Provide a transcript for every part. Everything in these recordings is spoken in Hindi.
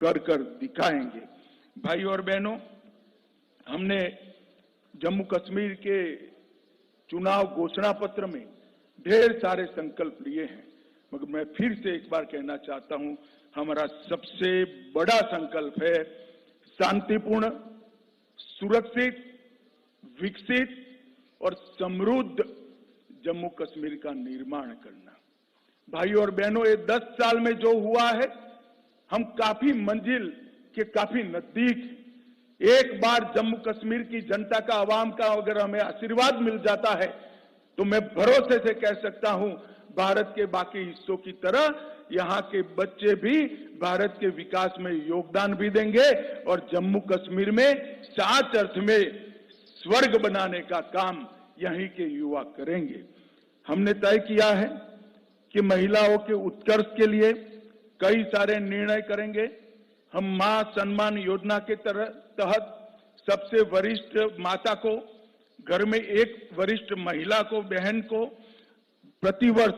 कर कर दिखाएंगे। भाई और बहनों, हमने जम्मू कश्मीर के चुनाव घोषणा पत्र में ढेर सारे संकल्प लिए हैं, मगर मैं फिर से एक बार कहना चाहता हूं, हमारा सबसे बड़ा संकल्प है शांतिपूर्ण, सुरक्षित, विकसित और समृद्ध जम्मू कश्मीर का निर्माण करना। भाई और बहनों, ये 10 साल में जो हुआ है, हम काफी मंजिल के काफी नजदीक। एक बार जम्मू कश्मीर की जनता का, आवाम का अगर हमें आशीर्वाद मिल जाता है तो मैं भरोसे से कह सकता हूं, भारत के बाकी हिस्सों की तरह यहां के बच्चे भी भारत के विकास में योगदान भी देंगे और जम्मू कश्मीर में सच अर्थ में स्वर्ग बनाने का काम यहीं के युवा करेंगे। हमने तय किया है कि महिलाओं के उत्कर्ष के लिए कई सारे निर्णय करेंगे। हम मां सम्मान योजना के तहत सबसे वरिष्ठ माता को, घर में एक वरिष्ठ महिला को, बहन को प्रतिवर्ष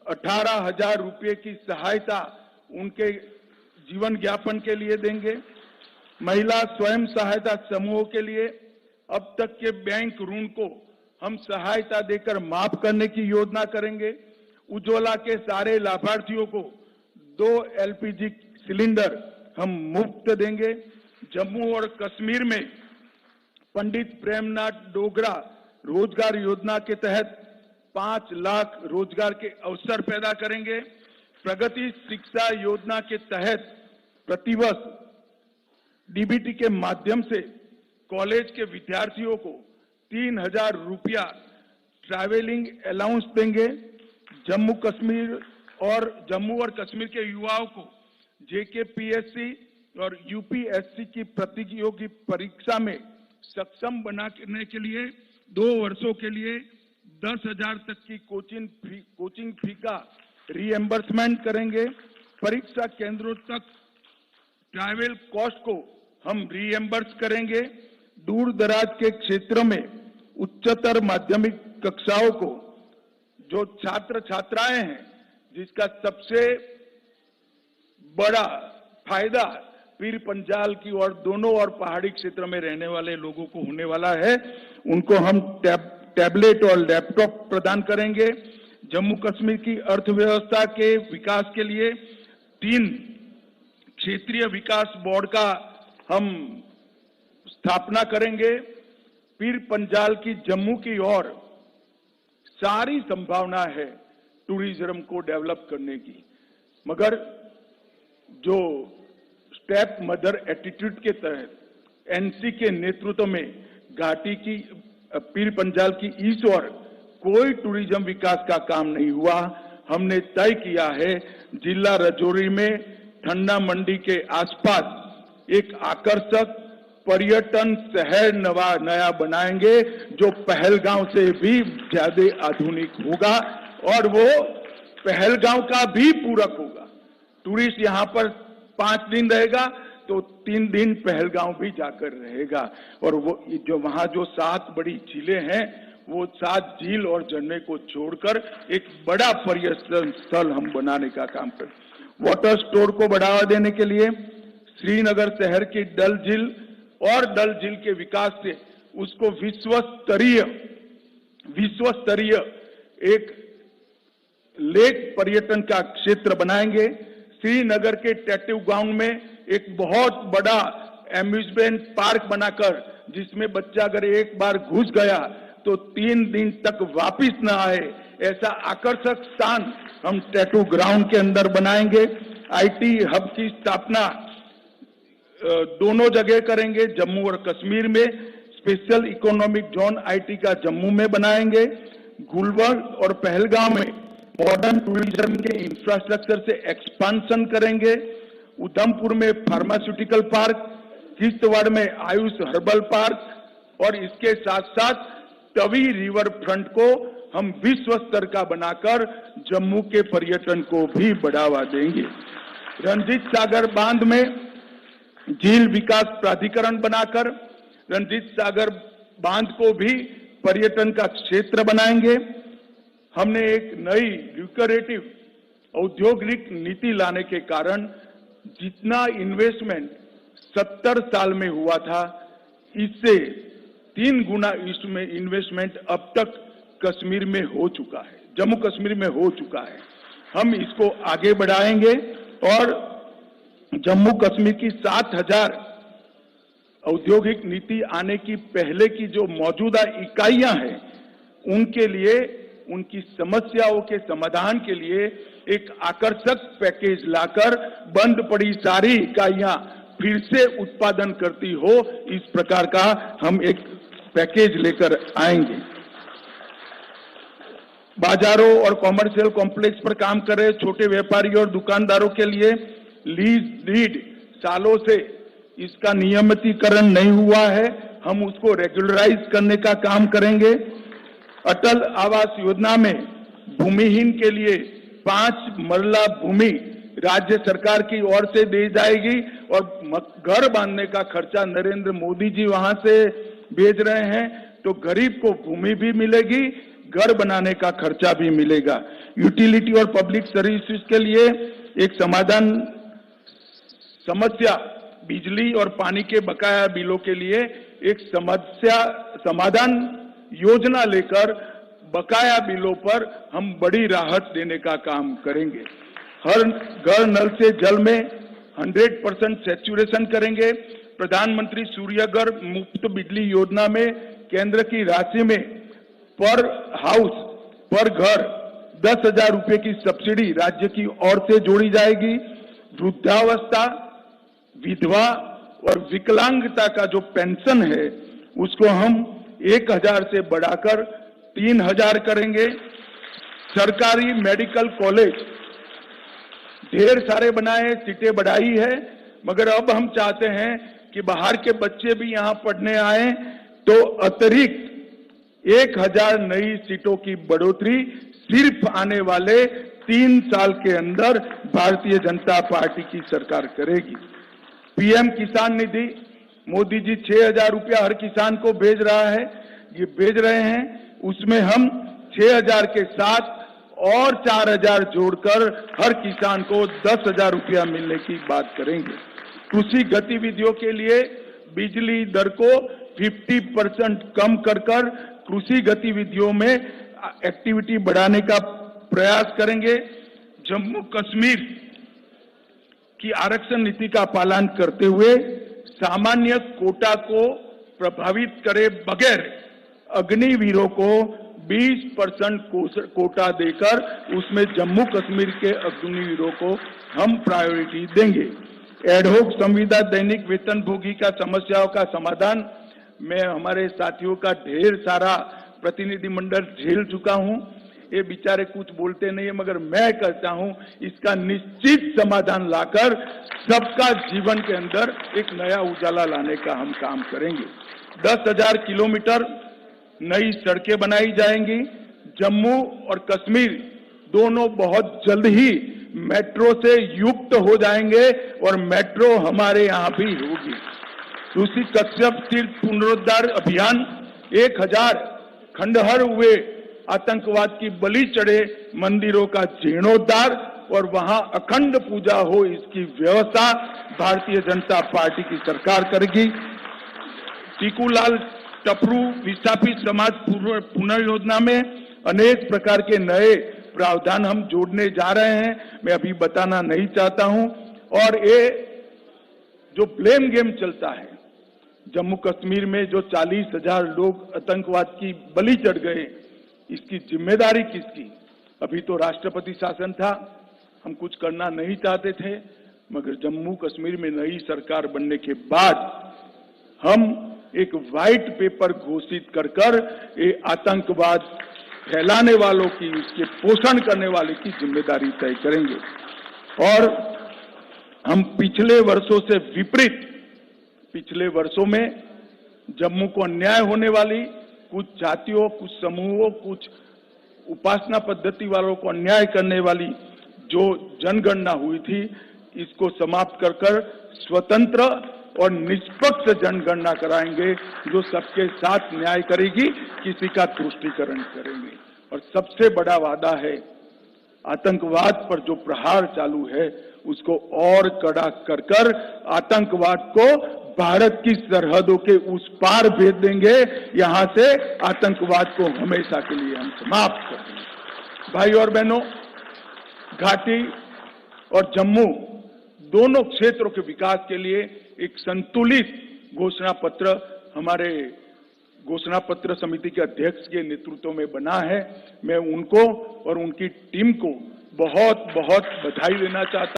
18,000 रुपये की सहायता उनके जीवन यापन के लिए देंगे। महिला स्वयं सहायता समूहों के लिए अब तक के बैंक ऋण को हम सहायता देकर माफ करने की योजना करेंगे। उज्ज्वला के सारे लाभार्थियों को 2 LPG सिलेंडर हम मुफ्त देंगे। जम्मू और कश्मीर में पंडित प्रेमनाथ डोगरा रोजगार योजना के तहत 5 लाख रोजगार के अवसर पैदा करेंगे। प्रगति शिक्षा योजना के तहत प्रतिवर्ष DBT के माध्यम से कॉलेज के विद्यार्थियों को 3,000 रुपया ट्रैवलिंग अलाउंस देंगे। जम्मू और कश्मीर के युवाओं को JKPSC और UPSC की प्रतियोगी परीक्षा में सक्षम बनाने के लिए 2 वर्षों के लिए 10,000 तक की कोचिंग फी का रीएम्बर्समेंट करेंगे। परीक्षा केंद्रों तक ट्रैवल कॉस्ट को हम रीएम्बर्स करेंगे। दूर दराज के क्षेत्र में उच्चतर माध्यमिक कक्षाओं को जो छात्र छात्राएं हैं, जिसका सबसे बड़ा फायदा पीर पंजाल की और दोनों और पहाड़ी क्षेत्र में रहने वाले लोगों को होने वाला है, उनको हम टैबलेट और लैपटॉप प्रदान करेंगे। जम्मू कश्मीर की अर्थव्यवस्था के विकास के लिए 3 क्षेत्रीय विकास बोर्ड का हम स्थापना करेंगे। पीर पंजाल की जम्मू की ओर सारी संभावना है टूरिज्म को डेवलप करने की, मगर जो स्टेप मदर एटीट्यूड के तहत NC के नेतृत्व में घाटी की पीर पंजाल की इस ओर कोई टूरिज्म विकास का काम नहीं हुआ। हमने तय किया है जिला राजौरी में ठंडा मंडी के आसपास एक आकर्षक पर्यटन शहर नया बनाएंगे, जो पहलगांव से भी ज्यादा आधुनिक होगा और वो पहलगांव का भी पूरक होगा। टूरिस्ट यहां पर 5 दिन रहेगा तो 3 दिन पहलगांव भी जाकर रहेगा और वो जो वहां जो 7 बड़ी झीलें हैं, वो 7 झील और झरने को छोड़कर एक बड़ा पर्यटन स्थल हम बनाने का काम करें। वाटर स्टोर को बढ़ावा देने के लिए श्रीनगर शहर की डल झील और डल झील के विकास से उसको विश्व स्तरीय एक लेक पर्यटन का क्षेत्र बनाएंगे। श्रीनगर के टैटू ग्राउंड में एक बहुत बड़ा एम्यूजमेंट पार्क बनाकर, जिसमें बच्चा अगर एक बार घुस गया तो 3 दिन तक वापिस न आए, ऐसा आकर्षक स्थान हम टैटू ग्राउंड के अंदर बनाएंगे। IT हब की स्थापना दोनों जगह करेंगे। जम्मू और कश्मीर में स्पेशल इकोनॉमिक जोन IT का जम्मू में बनाएंगे। गुलबर्ग और पहलगांव में मॉडर्न टूरिज्म के इंफ्रास्ट्रक्चर से एक्सपांशन करेंगे। उधमपुर में फार्मास्यूटिकल पार्क, किश्तवाड़ में आयुष हर्बल पार्क और इसके साथ साथ तवी रिवर फ्रंट को हम विश्व स्तर का बनाकर जम्मू के पर्यटन को भी बढ़ावा देंगे। रंजीत सागर बांध में झील विकास प्राधिकरण बनाकर रंजीत सागर बांध को भी पर्यटन का क्षेत्र बनाएंगे। हमने एक नई ल्यूक्रेटिव औद्योगिक नीति लाने के कारण जितना इन्वेस्टमेंट 70 साल में हुआ था, इससे 3 गुना इसमें इन्वेस्टमेंट अब तक कश्मीर में हो चुका है, जम्मू कश्मीर में हो चुका है। हम इसको आगे बढ़ाएंगे और जम्मू कश्मीर की 7000 औद्योगिक नीति आने की पहले की जो मौजूदा इकाइयां हैं, उनके लिए, उनकी समस्याओं के समाधान के लिए एक आकर्षक पैकेज लाकर बंद पड़ी सारी इकाइयां फिर से उत्पादन करती हो, इस प्रकार का हम एक पैकेज लेकर आएंगे। बाजारों और कॉमर्शियल कॉम्प्लेक्स पर काम कर रहे छोटे व्यापारियों और दुकानदारों के लिए लीज डीड सालों से इसका नियमितीकरण नहीं हुआ है, हम उसको रेगुलराइज करने का काम करेंगे। अटल आवास योजना में भूमिहीन के लिए 5 मरला भूमि राज्य सरकार की ओर से दी जाएगी और घर बांधने का खर्चा नरेंद्र मोदी जी वहां से भेज रहे हैं, तो गरीब को भूमि भी मिलेगी, घर बनाने का खर्चा भी मिलेगा। यूटिलिटी और पब्लिक सर्विसेज के लिए एक समस्या बिजली और पानी के बकाया बिलों के लिए एक समस्या समाधान योजना लेकर बकाया बिलों पर हम बड़ी राहत देने का काम करेंगे। हर घर नल से जल में 100% सैचुरेशन करेंगे। प्रधानमंत्री सूर्यघर मुफ्त बिजली योजना में केंद्र की राशि में पर हाउस पर घर 10,000 रुपए की सब्सिडी राज्य की ओर से जोड़ी जाएगी। वृद्धावस्था, विधवा और विकलांगता का जो पेंशन है उसको हम 1,000 से बढ़ाकर 3,000 करेंगे। सरकारी मेडिकल कॉलेज ढेर सारे बनाए, सीटें बढ़ाई है, मगर अब हम चाहते हैं कि बाहर के बच्चे भी यहां पढ़ने आए, तो अतिरिक्त 1,000 नई सीटों की बढ़ोतरी सिर्फ आने वाले 3 साल के अंदर भारतीय जनता पार्टी की सरकार करेगी। पीएम किसान निधि मोदी जी 6,000 रुपया हर किसान को भेज रहा है, ये भेज रहे हैं, उसमें हम 6,000 के साथ और 4,000 जोड़कर हर किसान को 10,000 रुपया मिलने की बात करेंगे। कृषि गतिविधियों के लिए बिजली दर को 50% कम कर कृषि गतिविधियों में एक्टिविटी बढ़ाने का प्रयास करेंगे। जम्मू कश्मीर की आरक्षण नीति का पालन करते हुए सामान्य कोटा को प्रभावित करे बगैर अग्निवीरों को 20% कोटा देकर उसमें जम्मू कश्मीर के अग्निवीरों को हम प्रायोरिटी देंगे। एडहोक संविदा दैनिक वेतनभोगी का समस्याओं का समाधान, मैं हमारे साथियों का ढेर सारा प्रतिनिधिमंडल झेल चुका हूं, ये बेचारे कुछ बोलते नहीं है, मगर मैं कहता हूं इसका निश्चित समाधान लाकर सबका जीवन के अंदर एक नया उजाला लाने का हम काम करेंगे। 10,000 किलोमीटर नई सड़कें बनाई जाएंगी। जम्मू और कश्मीर दोनों बहुत जल्द ही मेट्रो से युक्त हो जाएंगे और मेट्रो हमारे यहां भी होगी। ऋषि कश्यप तीर्थ पुनरुद्धार अभियान 1000 खंडहर हुए आतंकवाद की बलि चढ़े मंदिरों का जीर्णोद्धार और वहां अखंड पूजा हो, इसकी व्यवस्था भारतीय जनता पार्टी की सरकार करेगी। टीकूलाल टपरू विस्थापित समाज पुनर्योजना में अनेक प्रकार के नए प्रावधान हम जोड़ने जा रहे हैं, मैं अभी बताना नहीं चाहता हूं। और ये जो ब्लेम गेम चलता है, जम्मू कश्मीर में जो 40,000 लोग आतंकवाद की बलि चढ़ गए, इसकी जिम्मेदारी किसकी? अभी तो राष्ट्रपति शासन था, हम कुछ करना नहीं चाहते थे, मगर जम्मू कश्मीर में नई सरकार बनने के बाद हम एक व्हाइट पेपर घोषित कर ये आतंकवाद फैलाने वालों की, उसके पोषण करने वाले की जिम्मेदारी तय करेंगे। और हम पिछले वर्षों से विपरीत, पिछले वर्षों में जम्मू को अन्याय होने वाली कुछ जातियों, कुछ समूहों, कुछ उपासना पद्धति वालों को अन्याय करने वाली जो जनगणना हुई थी, इसको समाप्त कर स्वतंत्र और निष्पक्ष जनगणना कराएंगे जो सबके साथ न्याय करेगी, किसी का तुष्टीकरण करेंगे। और सबसे बड़ा वादा है, आतंकवाद पर जो प्रहार चालू है उसको और कड़ा कर आतंकवाद को भारत की सरहदों के उस पार भेज देंगे। यहां से आतंकवाद को हमेशा के लिए हम समाप्त कर देंगे। भाई और बहनों, घाटी और जम्मू दोनों क्षेत्रों के विकास के लिए एक संतुलित घोषणा पत्र हमारे घोषणा पत्र समिति के अध्यक्ष के नेतृत्व में बना है। मैं उनको और उनकी टीम को बहुत बहुत बधाई देना चाहता हूं।